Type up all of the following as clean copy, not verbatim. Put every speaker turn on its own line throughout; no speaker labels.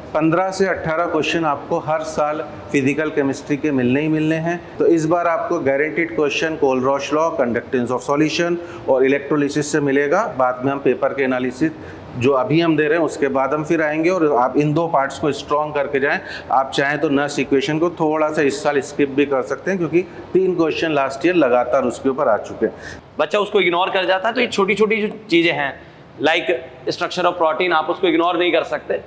15 से 18 क्वेश्चन आपको हर साल फिजिकल केमिस्ट्री के मिलने ही मिलने हैं। तो इस बार आपको guaranteed question Kohlrausch law, conductance of solution और इलेक्ट्रोलिसिस से मिलेगा। बाद में हम पेपर के एनालिसिस जो अभी हम दे रहे हैं उसके बाद हम फिर आएंगे और आप इन दो पार्ट्स को स्ट्रॉन्ग करके जाएं। आप चाहें तो नस्ट इक्वेशन को थोड़ा सा इस साल स्किप भी कर सकते हैं, क्योंकि 3 क्वेश्चन लास्ट ईयर लगातार उसके ऊपर आ चुके हैं।
बच्चा उसको इग्नोर कर जाता है। तो ये छोटी छोटी जो चीज़ें हैं लाइक स्ट्रक्चर ऑफ प्रोटीन, आप उसको इग्नोर नहीं कर सकते।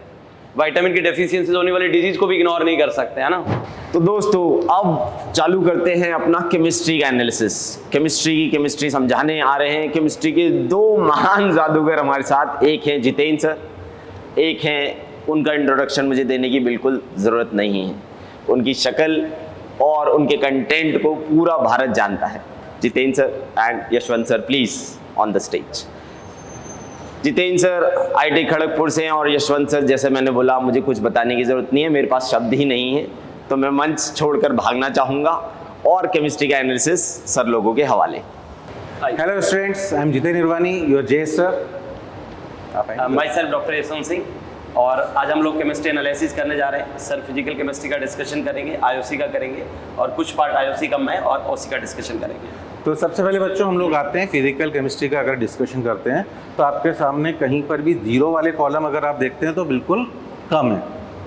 विटामिन की डेफिशिएंसी होने वाली डिजीज को भी इग्नोर नहीं कर सकते, है ना।
तो दोस्तों अब चालू करते हैं अपना केमिस्ट्री का एनालिसिस। केमिस्ट्री समझाने आ रहे हैं केमिस्ट्री के 2 महान जादूगर हमारे साथ। एक हैं जितेंद्र सर, एक हैं, उनका इंट्रोडक्शन मुझे देने की बिल्कुल ज़रूरत नहीं है। उनकी शक्ल और उनके कंटेंट को पूरा भारत जानता है। Jitendra sir and Yashwant sir, please on the stage. Jitendra sir IT Kharagpur से हैं और यशवंत सर, जैसे मैंने बोला, मुझे कुछ बताने की ज़रूरत नहीं है, मेरे पास शब्द ही नहीं है, तो मैं मंच छोड़कर भागना चाहूँगा और केमिस्ट्री का एनालिसिस सर लोगों के हवाले।
Hello students, I am Jitendra Nirvani, your J sir.
My self doctor Yashwant Singh, और आज हम लोग केमिस्ट्री एनालिसिस करने जा रहे हैं। सर फिजिकल केमिस्ट्री का डिस्कशन करेंगे, आईओसी का करेंगे और कुछ पार्ट आईओसी का मैं और ओसी का डिस्कशन करेंगे।
तो सबसे पहले बच्चों हम लोग आते हैं फिजिकल केमिस्ट्री का अगर डिस्कशन करते हैं तो आपके सामने कहीं पर भी 0 वाले कॉलम अगर आप देखते हैं तो बिल्कुल कम है,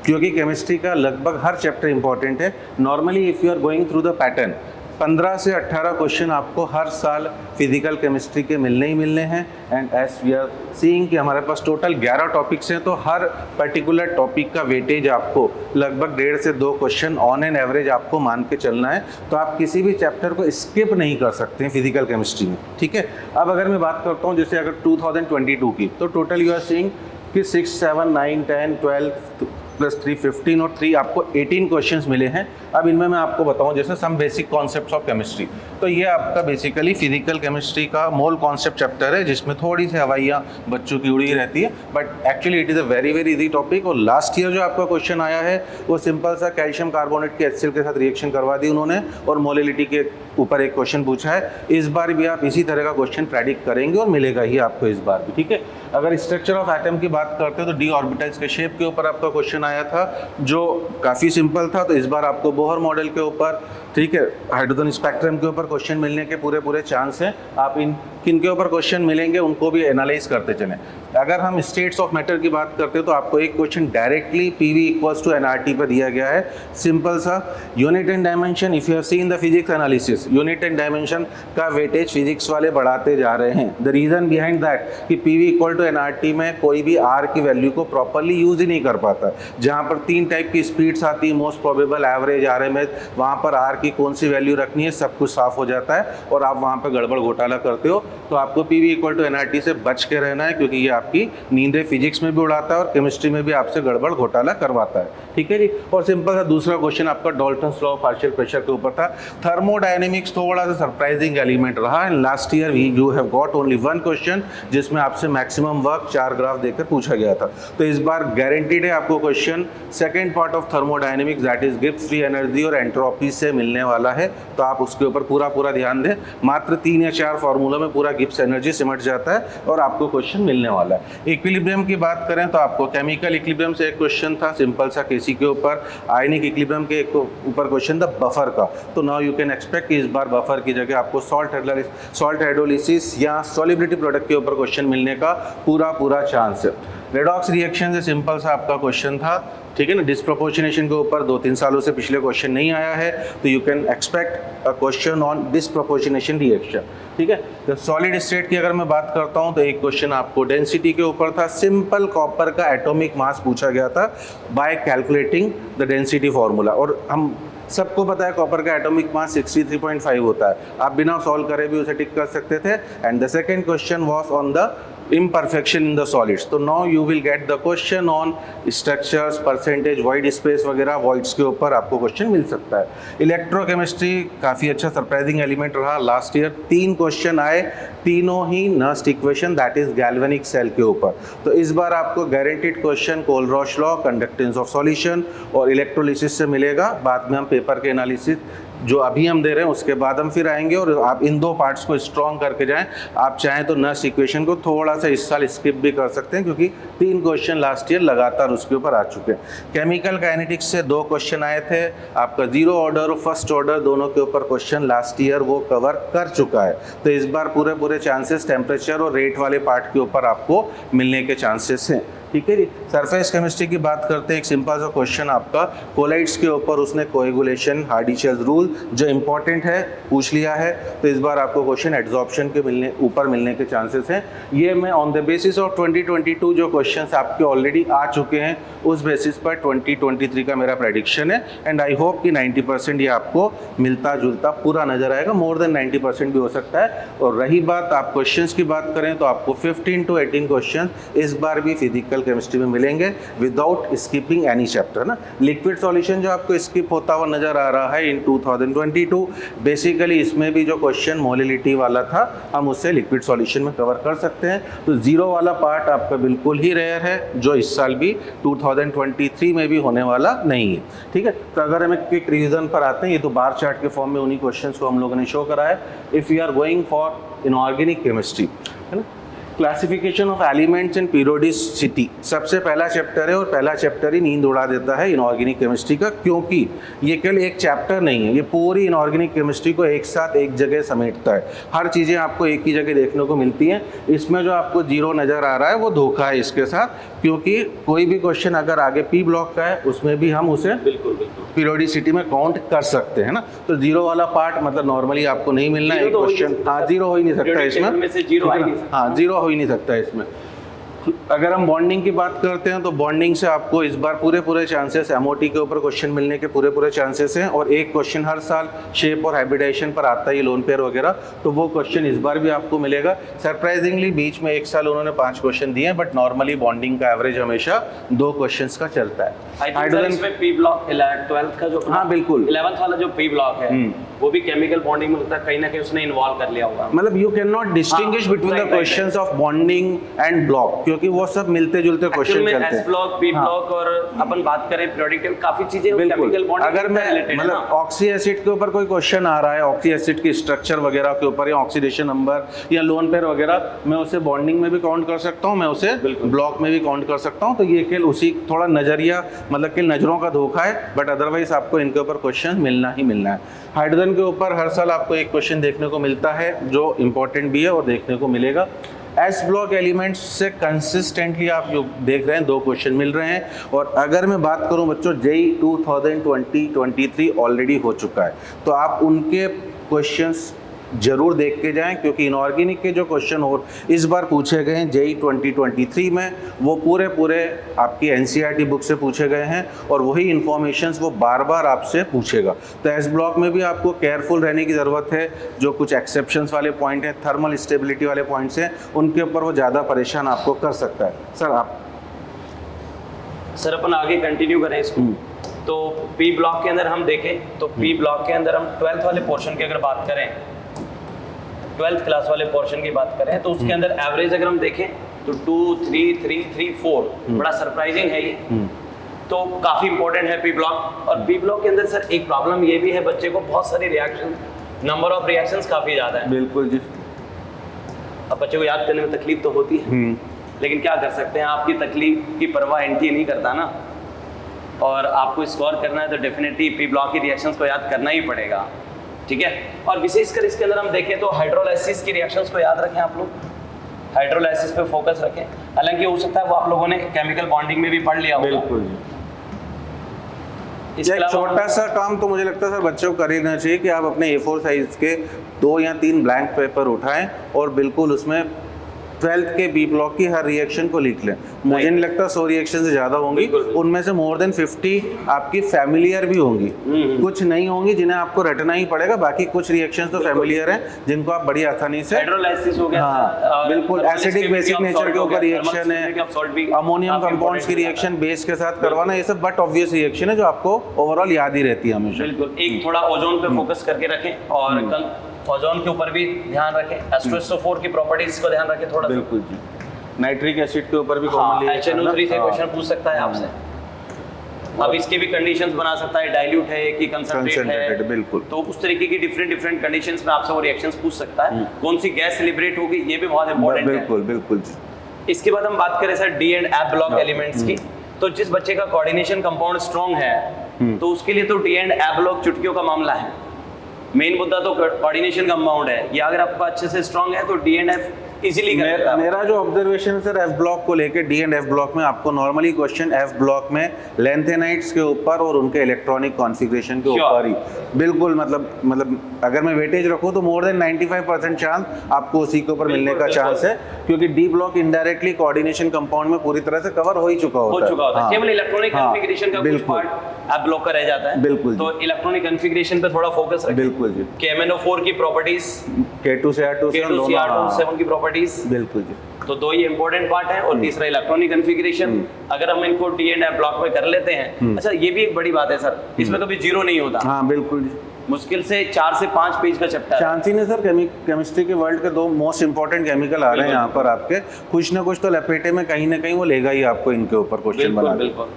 क्योंकि केमिस्ट्री का लगभग हर चैप्टर इंपॉर्टेंट है। Normally if you are going through the pattern, 15 से 18 क्वेश्चन आपको हर साल फिजिकल केमिस्ट्री के मिलने ही मिलने हैं। And as we are seeing कि हमारे पास टोटल 11 टॉपिक्स हैं, तो हर पर्टिकुलर टॉपिक का वेटेज आपको लगभग 1.5 से 2 क्वेश्चन ऑन एन एवरेज आपको मान के चलना है। तो आप किसी भी चैप्टर को स्किप नहीं कर सकते हैं फिजिकल केमिस्ट्री में, ठीक है। अब अगर मैं बात करता हूँ जैसे अगर 2022 की, तो टोटल यू आर सीइंग कि 6, 7, 9, 10, 12 प्लस 3 15 और 3 आपको 18 क्वेश्चंस मिले हैं। अब इनमें मैं आपको बताऊं जैसे some basic concepts of chemistry, तो ये आपका बेसिकली फिजिकल केमिस्ट्री का मोल कॉन्सेप्ट चैप्टर है, जिसमें थोड़ी सी हवाइयाँ बच्चों की उड़ी रहती है, but actually it is a very very easy topic. और लास्ट ईयर जो आपका क्वेश्चन आया है वो सिंपल सा कैल्शियम कार्बोनेट के HCl के साथ रिएक्शन करवा दी उन्होंने और मोलिलिटी के ऊपर एक क्वेश्चन पूछा है। इस बार भी आप इसी तरह का क्वेश्चन प्रेडिक्ट करेंगे और मिलेगा ही आपको इस बार भी, ठीक है। अगर स्ट्रक्चर ऑफ एटम की बात करते हैं तो डी ऑर्बिटल्स के शेप के ऊपर आपका क्वेश्चन आया था जो काफ़ी सिंपल था। तो इस बार आपको बोहर मॉडल के ऊपर, ठीक है, हाइड्रोजन स्पेक्ट्रम के ऊपर क्वेश्चन मिलने के पूरे चांस हैं। आप इन किन के ऊपर क्वेश्चन मिलेंगे उनको भी एनालाइज करते चलें। अगर हम स्टेट्स ऑफ मैटर की बात करते हैं तो आपको एक क्वेश्चन डायरेक्टली PV = NRT पर दिया गया है, सिंपल सा। Unit and dimension, if you have seen the physics analysis, unit and dimension का वेटेज फिजिक्स वाले बढ़ाते जा रहे हैं। द रीज़न बिहाइंड दैट कि PV = NRT में कोई भी R की वैल्यू को प्रॉपरली यूज ही नहीं कर पाता। जहाँ पर 3 टाइप की स्पीड्स आती है, मोस्ट प्रोबेबल, एवरेज, RMS, वहाँ पर R की कौन सी वैल्यू रखनी है सब कुछ साफ हो जाता है और आप वहाँ पर गड़बड़ घोटाला करते हो। तो आपको PV = NRT से बच के रहना है, क्योंकि ये आपकी नींदें फिजिक्स में भी उड़ाता है और केमिस्ट्री में भी आपसे गड़बड़ घोटाला करवाता है, ठीक है जी। और सिंपल सा दूसरा क्वेश्चन आपका Dalton's law of partial pressure के ऊपर था। थर्मोडायनेमिक्स थोड़ा सा सरप्राइजिंग एलिमेंट रहा and last year you have got only 1 question जिसमें आपसे मैक्सिमम वर्क 4 ग्राफ देकर पूछा गया था। तो इस बार गारंटीड है आपको question second part of thermodynamics, that is Gibbs free energy और एंट्रोपी से मिलने वाला है। तो आप उसके ऊपर पूरा ध्यान दें। मात्र 3 या 4 फार्मूला में पूरा गिब्स एनर्जी सिमट जाता है और आपको क्वेश्चन मिलने वाला है। इक्विलिब्रियम की बात करें तो आपको केमिकल इक्विलिब्रियम से एक क्वेश्चन था सिंपल सा केसी के ऊपर, आयनिक इक्विलिब्रियम के ऊपर क्वेश्चन था बफर का। तो नाउ यू कैन एक्सपेक्ट कि इस बार बफर की जगह आपको सॉल्ट हाइड्रोलिसिस या सॉलिबिलिटी प्रोडक्ट के ऊपर क्वेश्चन मिलने का पूरा चांस है। रेडॉक्स रिएक्शन से सिंपल सा आपका क्वेश्चन था, ठीक है ना। डिस्प्रोपोर्शनेशन के ऊपर 2-3 सालों से पिछले क्वेश्चन नहीं आया है, तो you can expect a question on disproportionation reaction, ठीक है। तो सॉलिड स्टेट की अगर मैं बात करता हूं तो एक क्वेश्चन आपको डेंसिटी के ऊपर था। सिंपल कॉपर का एटॉमिक मास पूछा गया था bye calculating the density formula, और हम सबको पता है कॉपर का एटॉमिक मास 63.5 होता है। आप बिना सॉल्व करे भी उसे टिक कर सकते थे। And the second question was on the imperfection in the solids। तो now you will get the question on structures, percentage, void space वगैरह, voids के ऊपर आपको क्वेश्चन मिल सकता है। इलेक्ट्रोकेमिस्ट्री काफ़ी अच्छा सरप्राइजिंग एलिमेंट रहा। लास्ट ईयर 3 क्वेश्चन आए, तीनों ही Nernst equation, that is galvanic cell के ऊपर। तो इस बार आपको guaranteed question Kohlrausch law, conductance of solution और इलेक्ट्रोलिसिस से मिलेगा। बाद में हम पेपर के एनालिसिस जो अभी हम दे रहे हैं उसके बाद हम फिर आएंगे और आप इन 2 पार्ट्स को स्ट्रॉन्ग करके जाएं। आप चाहें तो नर्स इक्वेशन को थोड़ा सा इस साल स्किप भी कर सकते हैं, क्योंकि 3 क्वेश्चन लास्ट ईयर लगातार उसके ऊपर आ चुके हैं। केमिकल काइनेटिक्स से 2 क्वेश्चन आए थे, आपका 0 ऑर्डर और फर्स्ट ऑर्डर दोनों के ऊपर क्वेश्चन लास्ट ईयर वो कवर कर चुका है। तो इस बार पूरे चांसेस टेम्परेचर और रेट वाले पार्ट के ऊपर आपको मिलने के चांसेस हैं। ठीक है जी। सरफेस केमिस्ट्री की बात करते हैं। एक सिंपल सा क्वेश्चन आपका कोलाइड्स के ऊपर उसने कोएगुलेशन हार्डी-शेल रूल जो इंपॉर्टेंट है पूछ लिया है। तो इस बार आपको क्वेश्चन एड्जॉर्प्शन के ऊपर मिलने के चांसेस हैं। ये मैं ऑन द बेसिस ऑफ 2022 जो क्वेश्चंस आपके ऑलरेडी आ चुके हैं उस बेसिस पर 2023 का मेरा प्रेडिक्शन है, एंड आई होप कि 90% ये आपको मिलता जुलता पूरा नजर आएगा। मोर देन 90% भी हो सकता है। और रही बात आप क्वेश्चंस की बात करें तो आपको 15 to 18 क्वेश्चन इस बार भी फिजिकल केमिस्ट्री में मिलेंगे विदाउट स्किपिंग एनी चैप्टर ना। लिक्विड सॉल्यूशन जो आपको स्किप होता हुआ नजर आ रहा है इन 2022, बेसिकली इसमें भी जो क्वेश्चन मोलिलिटी वाला था हम उससे लिक्विड सॉल्यूशन में कवर कर सकते हैं। तो 0 वाला पार्ट आपका बिल्कुल ही रेयर है, जो इस साल भी 2023 में भी होने वाला नहीं है। ठीक है। तो अगर हम एक रिवीजन पर आते हैं, ये तो बार चार्ट के फॉर्म में उन्हीं क्वेश्चंस को हम लोगों ने शो करा है। If you are going for inorganic chemistry, है ना, classification of elements and periodicity सबसे पहला चैप्टर है, और पहला चैप्टर ही नींद उड़ा देता है इनऑर्गेनिक केमिस्ट्री का, क्योंकि ये केवल एक चैप्टर नहीं है, ये पूरी इनऑर्गेनिक केमिस्ट्री को एक साथ एक जगह समेटता है। हर चीज़ें आपको एक ही जगह देखने को मिलती हैं। इसमें जो आपको 0 नज़र आ रहा है वो धोखा है इसके साथ, क्योंकि कोई भी क्वेश्चन अगर आगे पी ब्लॉक का है उसमें भी हम उसे
बिल्कुल
पीरियोडिसिटी में काउंट कर सकते हैं ना। तो 0 वाला पार्ट मतलब नॉर्मली आपको नहीं मिलना है। एक क्वेश्चन हाँ 0 हो ही नहीं सकता इसमें, हाँ 0 हो ही नहीं सकता इसमें। अगर हम बॉन्डिंग की बात करते हैं तो बॉन्डिंग से आपको इस बार पूरे चांसेस एमओटी के ऊपर क्वेश्चन मिलने के पूरे चांसेस हैं, और एक क्वेश्चन हर साल शेप और हाइब्रिडाइजेशन पर आता है, लोन पेयर वगैरह, तो वो क्वेश्चन इस बार भी आपको मिलेगा। सरप्राइजिंगली बीच में एक साल उन्होंने 5 क्वेश्चन दिए हैं, बट नॉर्मली बॉन्डिंग का एवरेज हमेशा 2 क्वेश्चंस का चलता है।
हाइड्रोजन में पी ब्लॉक 12th का जो,
हाँ बिल्कुल
11th वाला जो पी ब्लॉक है वो भी केमिकल बॉन्डिंग में होता है, कहीं ना कहीं उसने इन्वॉल्व कर लिया होगा।
मतलब you can not distinguish between the questions of bonding and block, क्योंकि वो सब मिलते जुलते क्वेश्चन चलते हैं।
एस ब्लॉक, पी ब्लॉक, और अपन बात करें पीरियोडिक, काफी चीजें केमिकल बॉन्डिंग।
अगर मैं मतलब ऑक्सी एसिड के ऊपर कोई क्वेश्चन आ रहा है, ऑक्सी एसिड की स्ट्रक्चर वगैरह के ऊपर या ऑक्सीडेशन नंबर या लोन पेयर वगैरह, मैं उसे बॉन्डिंग में भी काउंट कर सकता हूँ, मैं उसे ब्लॉक में भी काउंट कर सकता हूँ। तो ये केवल उसी थोड़ा नजरिया मतलब कि नजरों का धोखा है, बट अदरवाइज आपको इनके ऊपर क्वेश्चन मिलना ही मिलना है। हाइड्रोजन के ऊपर हर साल आपको एक क्वेश्चन देखने को मिलता है जो इंपॉर्टेंट भी है और देखने को मिलेगा। एस ब्लॉक एलिमेंट्स से कंसिस्टेंटली आप जो देख रहे हैं 2 क्वेश्चन मिल रहे हैं। और अगर मैं बात करूं बच्चों, जेई 2023 ऑलरेडी हो चुका है, तो आप उनके क्वेश्चंस जरूर देख के जाएं, क्योंकि इनऑर्गेनिक के जो क्वेश्चन और इस बार पूछे गए हैं जेई 2023 में, वो पूरे आपकी एनसीईआरटी बुक से पूछे गए हैं, और वही इन्फॉर्मेशंस वो बार आपसे पूछेगा। तो एस ब्लॉक में भी आपको केयरफुल रहने की ज़रूरत है। जो कुछ एक्सेप्शंस वाले पॉइंट हैं, थर्मल स्टेबिलिटी वाले पॉइंट्स हैं, उनके ऊपर वो ज़्यादा परेशान आपको कर सकता है। सर
अपन आगे कंटिन्यू करें इसको। तो पी ब्लॉक के अंदर हम देखें तो पी ब्लॉक के अंदर हम 12th वाले पोर्शन की अगर बात करें, 12th क्लास वाले पोर्शन की बात करें तो उसके अंदर एवरेज अगर हम देखें तो 2, 3, 3, 3, 4 बड़ा सरप्राइजिंग है ये। तो काफ़ी इंपॉर्टेंट है पी ब्लॉक। और पी ब्लॉक के अंदर सर एक प्रॉब्लम ये भी है, बच्चे को बहुत सारी रिएक्शन, नंबर ऑफ रिएक्शंस काफ़ी ज़्यादा है।
बिल्कुल जी।
अब बच्चे को याद करने में तकलीफ तो होती है, लेकिन क्या कर सकते हैं, आपकी तकलीफ की परवाह एनटी नहीं करता ना, और आपको स्कोर करना है तो डेफिनेटली पी ब्लॉक की रिएक्शंस को याद करना ही पड़ेगा। ठीक है। और विशेषकर इसके अंदर हम देखें तो हाइड्रोलाइसिस की रिएक्शंस को याद रखें, आप लोग हाइड्रोलाइसिस पे फोकस रखें। हालांकि हो सकता है वो आप लोगों ने केमिकल बॉन्डिंग में भी पढ़ लिया होगा।
बिल्कुल। एक छोटा सा काम तो मुझे लगता है सर बच्चों को कर ही देना चाहिए कि आप अपने A4 साइज के 2 या 3 ब्लैंक पेपर उठाएं और बिल्कुल उसमें 12th के बी ब्लॉक की हर रिएक्शन को लिख लें। मुझे नहीं लगता 100 रिएक्शन से ज़्यादा होंगी, उनमें से मोर देन 50 आपकी फैमिलियर भी होंगी, कुछ नहीं होंगी जिन्हें आपको रटना ही पड़ेगा। बाकी कुछ रिएक्शंस तो फैमिलियर हैं जिनको आप बड़ी आसानी से,
हाइड्रोलाइसिस हो गया,
हाँ बिल्कुल, एसिडिक बेसिक नेचर के ऊपर रिएक्शन है, अमोनियम कंपाउंड्स की रिएक्शन बेस के साथ करवाना, ये सब बट ऑब्वियस रिएक्शन है जो आपको ओवरऑल याद ही रहती है हमेशा।
बिल्कुल। एक थोड़ा ओजोन पे फोकस करके रखें और ओजोन के ऊपर भी ध्यान रखें, H2SO4 की प्रॉपर्टीज को ध्यान रखें थोड़ा।
बिल्कुल जी। नाइट्रिक एसिड के ऊपर भी कॉमनली
HNO3 से क्वेश्चन पूछ सकता है आपसे। अब इसकी भी कंडीशंस बना सकता है, डाइल्यूट है कि कंसंट्रेट है,
Concentrated, बिल्कुल।
तो उस तरीके की डिफरेंट कंडीशंस में आपसे वो रिएक्शंस पूछ सकता है। कौन सी गैस लिबरेट होगी ये भी बहुत इंपॉर्टेंट है।
बिल्कुल बिल्कुल जी।
इसके बाद हम बात करें sir D and F block elements की, तो जिस बच्चे का कोऑर्डिनेशन कंपाउंड स्ट्रांग है तो उसके लिए तो डी एंड एफ ब्लॉक चुटकियों का मामला है। मेन मुद्दा तो कोऑर्डिनेशन कंपाउंड है, ये अगर आपका अच्छे से स्ट्रांग है तो डी एंड एफ इजीली कर लेता है।
मेरा जो ऑब्जर्वेशन है सर एफ ब्लॉक को लेके, डी एंड एफ ब्लॉक में आपको नॉर्मली क्वेश्चन एफ ब्लॉक में लेंथेनाइट्स के ऊपर और उनके इलेक्ट्रॉनिक कॉन्फ़िगरेशन के
Sure.
ऊपर ही बिल्कुल मतलब अगर मैं वेटेज रखूँ तो मोर देन 95% चांस आपको उसी के ऊपर मिलने का
बिल्कुल।
चांस है, क्योंकि D block indirectly coordination compound में पूरी तरह से कवर हो ही चुका होता है। हाँ।
केवल इलेक्ट्रॉनिक
हाँ,
कॉन्फ़िगरेशन का कुछ
बिल्कुल।
पार्ट एफ ब्लॉक का रह जाता है।
बिल्कुल
तो इलेक्ट्रॉनिक कॉन्फ़िगरेशन पे थोड़ा फोकस रखें।
बिल्कुल जी।
KMnO4 की प्रॉपर्टीज,
K2 से R2 से
K2
दोनों, हाँ,
CR7 की प्रॉपर्टीज,
बिल्कुल जी।
तो दो ये इंपॉर्टेंट पार्ट है। और तीसरा इलेक्ट्रॉनिक कॉन्फ़िगरेशन, अगर हम इनको डी एंड एफ ब्लॉक में कर लेते हैं। अच्छा ये भी एक बड़ी बात है सर, इसमें कभी जीरो नहीं होता।
हाँ बिल्कुल जी।
मुश्किल से 4 से 5 पेज का चैप्टर है।
चांस ही नहीं सर, केमिस्ट्री के वर्ल्ड के दो मोस्ट इंपॉर्टेंट केमिकल आ रहे हैं यहाँ पर आपके, कुछ ना कुछ तो लपेटे में कहीं ना कहीं वो लेगा ही आपको इनके ऊपर क्वेश्चन
बिल्कुल
बना।
बिल्कुल।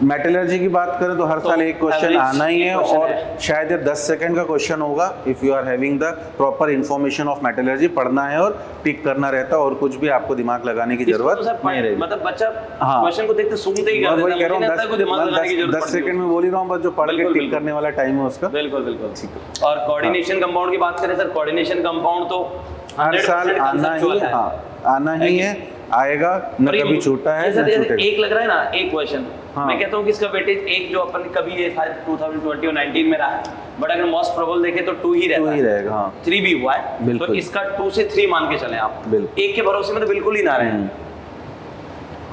मेटलर्जी की बात करें तो हर
तो
साल एक क्वेश्चन
average
आना ही है,
एक question
और
है।
शायद ये 10 सेकंड का क्वेश्चन होगा। If you are having the proper information of metallurgy, पढ़ना है और टिक करना रहता है, और कुछ भी आपको दिमाग लगाने की
इसको
जरूरत
तो सर
नहीं रहेगी।
मतलब बच्चा
हाँ।
क्वेश्चन को देखते सूंघते ही
मैं
कर
वही
देता
कह
है,
रहा
मुझे नहीं लगता कोई दिमाग लगाने की
हूँ,
जरूरत
10 सेकंड में बोल ही रहा हूँ, बस जो पढ़ के
बिल्कुल,
टिक
बिल्कुल।
करने वाला टाइम है उसका।
बिल्कुल बिल्कुल। और कोऑर्डिनेशन कंपाउंड की बात करें सर, कोऑर्डिनेशन कंपाउंड तो
हर
100%
साल आना
conceptual
ही,
है।
हाँ आना ही है, आएगा न,
और ये
कभी छूटा है
जैसे
न छूटेगा।
एक लग रहा है ना, एक क्वेश्चन
हाँ।
मैं कहता हूँ कि इसका वेटेज एक जो अपन ने कभी ये शायद 2020 और 19 में रहा है, बट अगर मोस्ट प्रोबेबल देखें तो 2 ही रहता
तो
है।
ही रहेगा, हाँ
3 भी हुआ है, तो
बिल्कुल।
इसका 2 से 3 मान के चलें आप।
बिल्कुल।
एक के भरोसे में तो बिल्कुल ही ना रहे।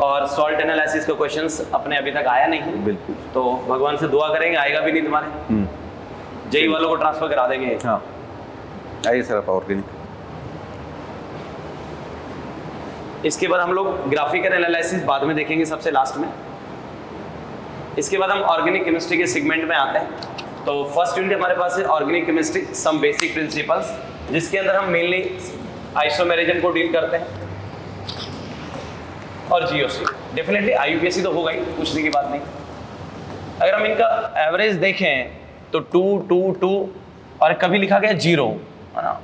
और सॉल्ट एनालिसिस का क्वेश्चंस अपने अभी तक आया नहीं,
बिल्कुल।
तो भगवान से दुआ करेंगे आएगा भी नहीं तुम्हारे, जेई वालों को ट्रांसफर करा देंगे।
हाँ आइए सर आप ऑर्गेनिक।
इसके बाद हम लोग ग्राफिकल एनालिसिस बाद में देखेंगे सबसे लास्ट में। इसके बाद हम ऑर्गेनिक केमिस्ट्री के सेगमेंट में आते हैं। तो फर्स्ट यूनिट हमारे पास है organic chemistry some basic principles, जिसके अंदर हम मेनली आइसोमेरिज्म को डील करते हैं और जीओसी। डेफिनेटली आईयूपीएससी तो होगा ही, पूछने की बात नहीं। अगर हम इनका एवरेज देखें तो 2 2 2 और कभी लिखा गया 0, है ना।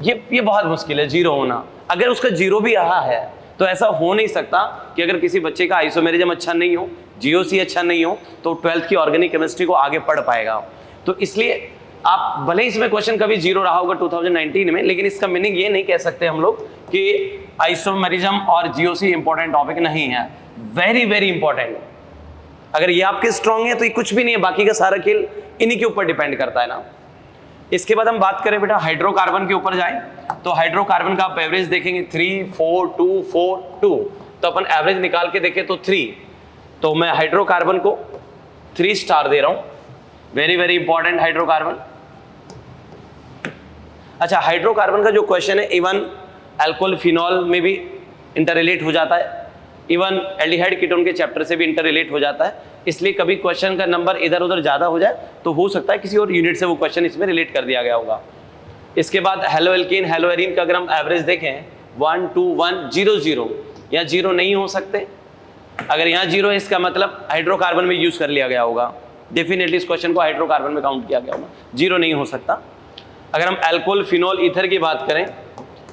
ये बहुत मुश्किल है 0 होना। अगर उसका 0 भी रहा है तो ऐसा हो नहीं सकता कि अगर किसी बच्चे का आइसोमेरिज्म अच्छा नहीं हो, जीओसी अच्छा नहीं हो, तो 12th की ऑर्गेनिक केमिस्ट्री को आगे पढ़ पाएगा। तो इसलिए आप भले इसमें क्वेश्चन कभी 0 रहा होगा 2019 में, लेकिन इसका मीनिंग ये नहीं कह सकते हम लोग कि आइसोमेरिज्म और जीओसी इंपॉर्टेंट टॉपिक नहीं है। Very very important. अगर ये आपके स्ट्रांग है तो ये कुछ भी नहीं है, बाकी का सारा खेल इन्हीं के ऊपर डिपेंड करता है ना। इसके बाद हम बात करें बेटा हाइड्रोकार्बन के ऊपर जाएं, तो हाइड्रोकार्बन का आप एवरेज देखेंगे 3 4 2 4 2, तो अपन एवरेज निकाल के देखें तो 3, तो मैं हाइड्रोकार्बन को 3 स्टार दे रहा हूं। Very very important hydrocarbon. अच्छा हाइड्रोकार्बन का जो क्वेश्चन है इवन अल्कोहल फिनॉल में भी इंटर रिलेट हो जाता है, इवन एल्डिहाइड कीटोन के चैप्टर से भी इंटर रिलेट हो जाता है। इसलिए कभी क्वेश्चन का नंबर इधर उधर ज़्यादा हो जाए तो हो सकता है किसी और यूनिट से वो क्वेश्चन इसमें रिलेट कर दिया गया होगा। इसके बाद हेलो एल्कीन हेलो एरीन का अगर हम एवरेज देखें 1 2 1 0 0, या 0 नहीं हो सकते। अगर यहाँ 0 है इसका मतलब हाइड्रोकार्बन में यूज़ कर लिया गया होगा। डेफिनेटली इस क्वेश्चन को हाइड्रोकार्बन में काउंट किया गया होगा, 0 नहीं हो सकता। अगर हम अल्कोहल फिनॉल ईथर की बात करें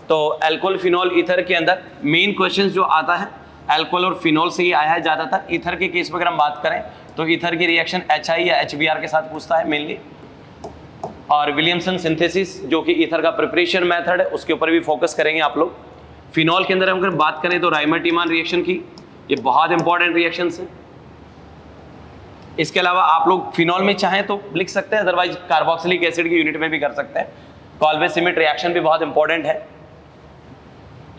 तो अल्कोहल फिनॉल ईथर के अंदर मेन क्वेश्चन जो आता है अल्कोहल और फिनॉल से ही आया है ज़्यादातर। ईथर के केस में अगर हम बात करें तो ईथर की रिएक्शन HI या HBr के साथ पूछता है मेनली, और विलियमसन सिंथेसिस जो कि ईथर का प्रिपरेशन मेथड है उसके ऊपर भी फोकस करेंगे आप लोग। फिनॉल के अंदर हम अगर बात करें तो राइमर-टीमान रिएक्शन की, ये बहुत इंपॉर्टेंट रिएक्शंस है। इसके अलावा आप लोग फिनॉल में चाहें तो लिख सकते हैं, अदरवाइज कार्बोक्सिलिक एसिड की यूनिट में भी कर सकते हैं। कॉल्वे सिमिट रिएक्शन भी बहुत इंपॉर्टेंट है।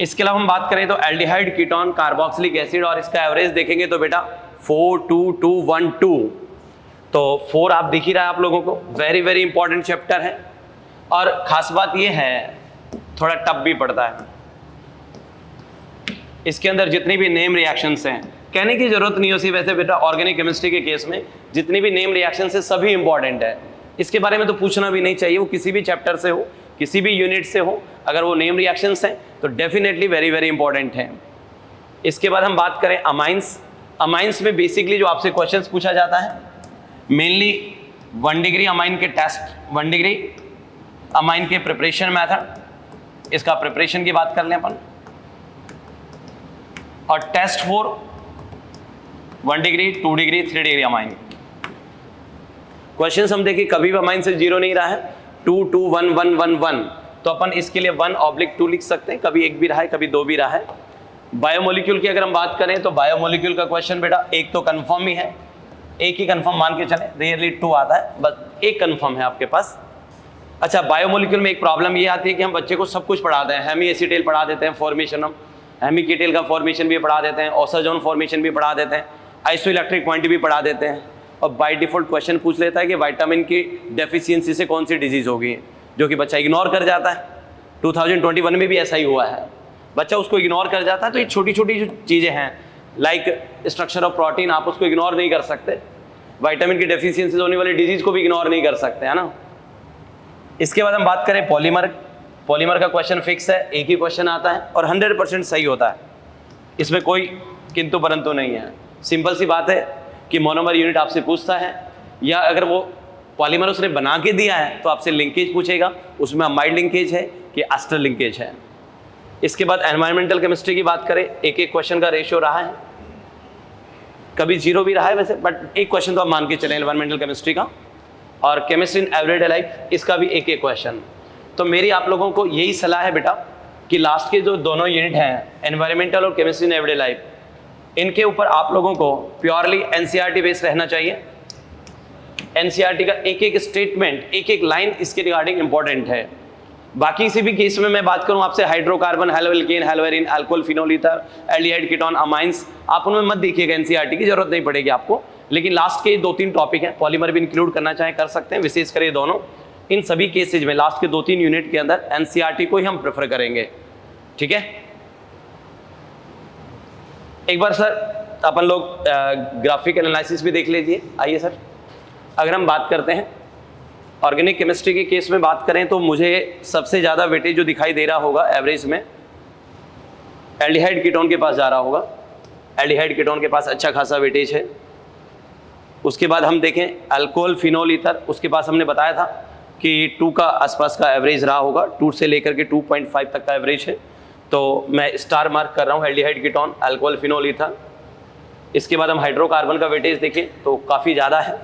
इसके अलावा हम बात करें तो एल्डिहाइड कीटोन कार्बोक्सिलिक एसिड, और इसका एवरेज देखेंगे तो बेटा 4 2 2 1 2, तो 4 आप दिख ही रहा है आप लोगों को। वेरी वेरी इंपॉर्टेंट चैप्टर है, और खास बात ये है थोड़ा टफ भी पड़ता है। इसके अंदर जितनी भी नेम रिएक्शंस हैं, कहने की जरूरत नहीं होती वैसे बेटा ऑर्गेनिक केमिस्ट्री के केस में जितनी भी नेम रिएक्शंस है सभी इंपॉर्टेंट है। इसके बारे में तो पूछना भी नहीं चाहिए, वो किसी भी चैप्टर से हो किसी भी यूनिट से हो, अगर वो नेम रिएक्शंस हैं तो डेफिनेटली वेरी वेरी इंपॉर्टेंट हैं। इसके बाद हम बात करें अमाइंस, अमाइंस में बेसिकली जो आपसे क्वेश्चंस पूछा जाता है मेनली 1 डिग्री अमाइन के टेस्ट, 1 डिग्री अमाइन के प्रिपरेशन मेथड, इसका प्रिपरेशन की बात कर लें अपन, और test for 1 degree, 2 degree, 3 degree amine. Questions हम देखिए कभी भी अमाइन से 0 नहीं रहा है, 2 2 1 1 1 1, तो अपन इसके लिए 1/2 लिख सकते हैं, कभी 1 भी रहा है कभी 2 भी रहा है। बायोमोलिक्यूल की अगर हम बात करें तो बायोमोलिक्यूल का क्वेश्चन बेटा एक तो कंफर्म ही है, एक ही कंफर्म मान के चले, रियरली 2 आता है, बस एक कंफर्म है आपके पास। अच्छा, बायोमोलिक्यूल में एक प्रॉब्लम ये आती है कि हम बच्चे को सब कुछ पढ़ाते हैं, हेमी एसिटेल पढ़ा देते हैं, फॉर्मेशन हम हेमी कीटेल का फॉर्मेशन भी पढ़ा देते हैं, ओसाजोन फॉर्मेशन भी पढ़ा देते हैं, आइसोइलेक्ट्रिक पॉइंट भी पढ़ा देते हैं, और बाय डिफॉल्ट क्वेश्चन पूछ लेता है कि विटामिन की डेफिशिएंसी से कौन सी डिजीज होगी, जो कि बच्चा इग्नोर कर जाता है। 2021 में भी ऐसा ही हुआ है, बच्चा उसको इग्नोर कर जाता है। तो ये छोटी छोटी जो चीज़ें हैं लाइक स्ट्रक्चर ऑफ प्रोटीन, आप उसको इग्नोर नहीं कर सकते, विटामिन की डेफिशिएंसी से होने वाली डिजीज को भी इग्नोर नहीं कर सकते, है ना। इसके बाद हम बात करें पॉलीमर, पॉलीमर का क्वेश्चन फिक्स है, एक ही क्वेश्चन आता है और 100% सही होता है, इसमें कोई किंतु परंतु नहीं है। सिंपल सी बात है कि मोनोमर यूनिट आपसे पूछता है, या अगर वो पॉलीमर उसने बना के दिया है तो आपसे लिंकेज पूछेगा, उसमें अमाइड लिंकेज है कि एस्टर लिंकेज है। इसके बाद एनवायरमेंटल केमिस्ट्री की बात करें, एक एक क्वेश्चन का रेशियो रहा है, कभी 0 भी रहा है वैसे, बट एक क्वेश्चन तो आप मान के चलें एनवायरमेंटल केमिस्ट्री का। और केमिस्ट्री इन एवरीडे लाइफ, इसका भी एक एक क्वेश्चन। तो मेरी आप लोगों को यही सलाह है बेटा कि लास्ट के जो दोनों यूनिट हैं एनवायरमेंटल और केमिस्ट्री इन एवरीडे लाइफ, इनके ऊपर आप लोगों को प्योरली एनसीईआरटी बेस्ड रहना चाहिए। एनसीईआरटी का एक एक स्टेटमेंट, एक एक लाइन इसके रिगार्डिंग इंपॉर्टेंट है। बाकी किसी भी केस में मैं बात करूं आपसे hydrocarbon, haloalkane, haloarene, alcohol, phenol ether, aldehyde, ketone, amines, आप उनमें मत देखिएगा, एनसीईआरटी की जरूरत नहीं पड़ेगी आपको। लेकिन लास्ट के 2-3 टॉपिक हैं, पॉलीमर भी इंक्लूड करना चाहे कर सकते हैं, विशेष कर ये दोनों। इन सभी केसेज में लास्ट के 2-3 यूनिट के अंदर एनसीईआरटी को ही हम प्रेफर करेंगे, ठीक है। एक बार सर अपन लोग ग्राफिक एनालिसिस भी देख लीजिए। आइए सर, अगर हम बात करते हैं ऑर्गेनिक केमिस्ट्री के केस में बात करें तो मुझे सबसे ज़्यादा वेटेज जो दिखाई दे रहा होगा एवरेज में, एल्डिहाइड कीटोन के पास जा रहा होगा। एल्डिहाइड कीटोन के पास अच्छा खासा वेटेज है। उसके बाद हम देखें अल्कोहल, फिनोल ईथर, उसके पास हमने बताया था कि 2 का आसपास का एवरेज रहा होगा, 2 से लेकर के 2.5 तक का एवरेज है। तो मैं स्टार मार्क कर रहा हूँ aldehyde ketone, alcohol, phenol ether. इसके बाद हम हाइड्रोकार्बन का वेटेज देखें तो काफ़ी ज़्यादा है।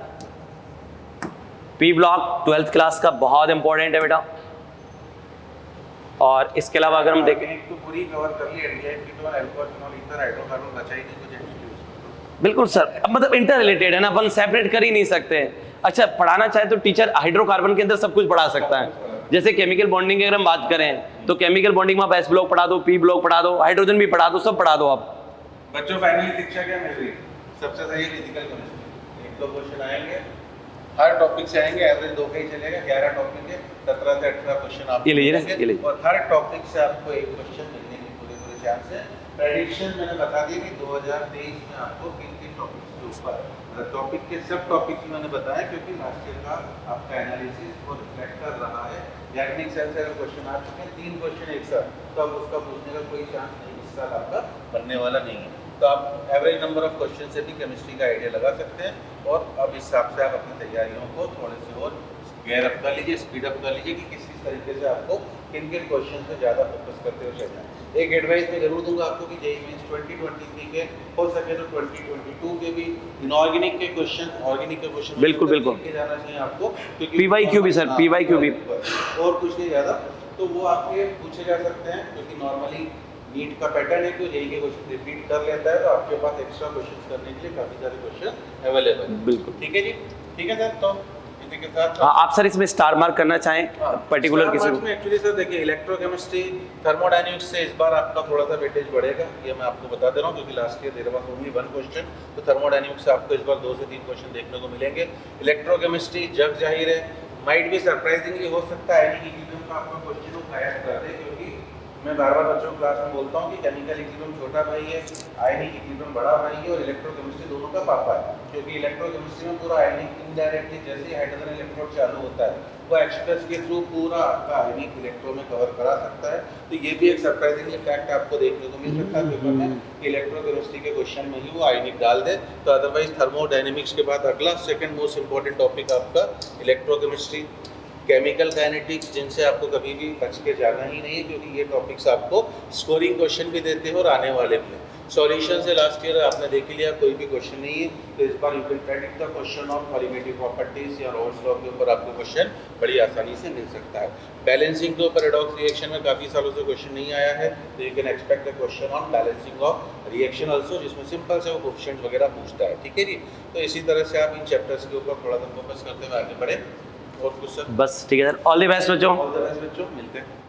पी ब्लॉक 12th क्लास का बहुत इंपॉर्टेंट है बेटा। और इसके अलावा अगर हम देखें
तो पूरी कवर कर ली, aldehyde ketone, alcohol, phenol ether, hydrocarbon बचा ही नहीं कुछ एक्चुअली।
बिल्कुल सर, अब मतलब इंटर रिलेटेड है ना, अपन सेपरेट कर ही नहीं सकते। अच्छा, पढ़ाना चाहे तो टीचर हाइड्रोकार्बन के अंदर सब कुछ पढ़ा सकता है। जैसे केमिकल बॉन्डिंग की अगर हम बात करें तो केमिकल बॉन्डिंग में आप एस ब्लॉक पढ़ा दो, पी ब्लॉक पढ़ा दो, हाइड्रोजन भी पढ़ा दो, सब पढ़ा दो आप।
बच्चों फाइनली शिक्षा क्या मिल रही है? सबसे सही फिजिकल केमिस्ट्री। 1-2 क्वेश्चन आएंगे, हर टॉपिक से आएंगे, एवरेज 2 का ही चलेगा। 11 टॉपिक है, 17 से 18 क्वेश्चन आप
ये लीजिए,
और हर टॉपिक से आपको एक क्वेश्चन मिलने की पूरे चांस है। प्रेडिक्शन मैंने बता दिया कि 2023 में आपको किन टॉपिक्स के ऊपर, टॉपिक के सब टॉपिक्स मैंने बताया, क्योंकि लास्ट ईयर का आपका एनालिसिस वो रिफ्लेक्ट कर रहा है। गैर्निक सेल से अगर क्वेश्चन आ चुके हैं 3 क्वेश्चन एक साथ, तो अब उसका पूछने का कोई चांस नहीं, इस साल आपका बनने वाला नहीं है। तो आप एवरेज नंबर ऑफ क्वेश्चन से भी केमिस्ट्री का आइडिया लगा सकते हैं। और अब इस हिसाब से आप अपनी तैयारियों को थोड़े से और गेयर अप कर लीजिए, स्पीड अप कर लीजिए कि किस तरीके से आपको किन किन क्वेश्चन पे ज़्यादा फोकस करते हुए चलना है। एक एडवाइस मैं जरूर दूंगा आपको कि जेईई मेंस 2023 के हो सके तो 2022 के भी इनऑर्गेनिक के क्वेश्चन, ऑर्गेनिक के क्वेश्चन
बिल्कुल बिल्कुल
जाना चाहिए आपको, क्योंकि
पीवाईक्यू भी सर, पीवाईक्यू भी,
और कुछ नहीं ज़्यादा। तो वो आपके पूछे जा सकते हैं, क्योंकि नॉर्मली नीट का पैटर्न है कि जेईई के क्वेश्चन रिपीट कर लेता है, तो आपके पास एक्स्ट्रा क्वेश्चन करने के लिए काफ़ी सारे क्वेश्चन अवेलेबल है।
बिल्कुल
ठीक है जी, ठीक है सर। तो इसी के साथ
आप सर इसमें स्टार मार्क करना चाहें पर्टिकुलर किसी को?
एक्चुअली सर देखिए, इलेक्ट्रोकेमिस्ट्री, थर्मोडायनेमिक्स से इस बार आपका थोड़ा सा वेटेज बढ़ेगा, ये मैं आपको बता दे रहा हूँ, क्योंकि last year there pass only 1 question, तो थर्मोडायनेमिक्स से आपको इस बार 2 से 3 क्वेश्चन देखने को मिलेंगे। इलेक्ट्रोकेमिस्ट्री जग जाहिर है, माइट भी सरप्राइजिंगली हो सकता है इक्विलिब्रियम का आपका क्वेश्चन को गायब कर दे, क्योंकि मैं बार-बार बच्चों को क्लास में बोलता हूँ कि केमिकल इक्विलिब्रियम छोटा भाई है, आयनिक इक्विलिब्रियम बड़ा भाई है, और इलेक्ट्रोकेमिस्ट्री दोनों का पापा है। क्योंकि इलेक्ट्रोकेमिस्ट्री में पूरा आयनिक इनडायरेक्टली जैसे ही हाइड्रोजन इलेक्ट्रोड चालू होता है वो एक्सप्रेस के थ्रू पूरा आपका आयनिक इलेक्ट्रो में कवर करा सकता है। तो ये भी एक सरप्राइजिंग फैक्ट आपको देखने को मिल सकता है पेपर में, इलेक्ट्रोकेमिस्ट्री के क्वेश्चन में ही वो आयनिक डाल दे। तो अदरवाइज थर्मोडायनेमिक्स के बाद अगला सेकंड मोस्ट इंपॉर्टेंट टॉपिक आपका इलेक्ट्रोकेमिस्ट्री, केमिकल काइनेटिक्स, जिनसे आपको कभी भी बच के जाना ही नहीं है, क्योंकि ये टॉपिक्स आपको स्कोरिंग क्वेश्चन भी देते हैं और आने वाले भी हैं। सॉल्यूशन से लास्ट ईयर आपने देख ही लिया, कोई भी क्वेश्चन नहीं है, तो इस बार you can predict the question on colligative properties या रोल्स लॉ के ऊपर आपको क्वेश्चन बड़ी आसानी से मिल सकता है। बैलेंसिंग के ऊपर रेडॉक्स रिएक्शन में काफ़ी सालों से क्वेश्चन नहीं आया है, तो you can expect the question on balancing of reaction also, जिसमें सिंपल से वो कोफिशिएंट वगैरह पूछता है। ठीक है जी, तो इसी तरह से आप इन चैप्टर्स के ऊपर थोड़ा सा फोकस करते हुए आगे बढ़े। और कुछ सर?
बस ठीक है सर, ऑल द बेस्ट बच्चों।
ऑल द बेस्ट बच्चों, मिलते हैं।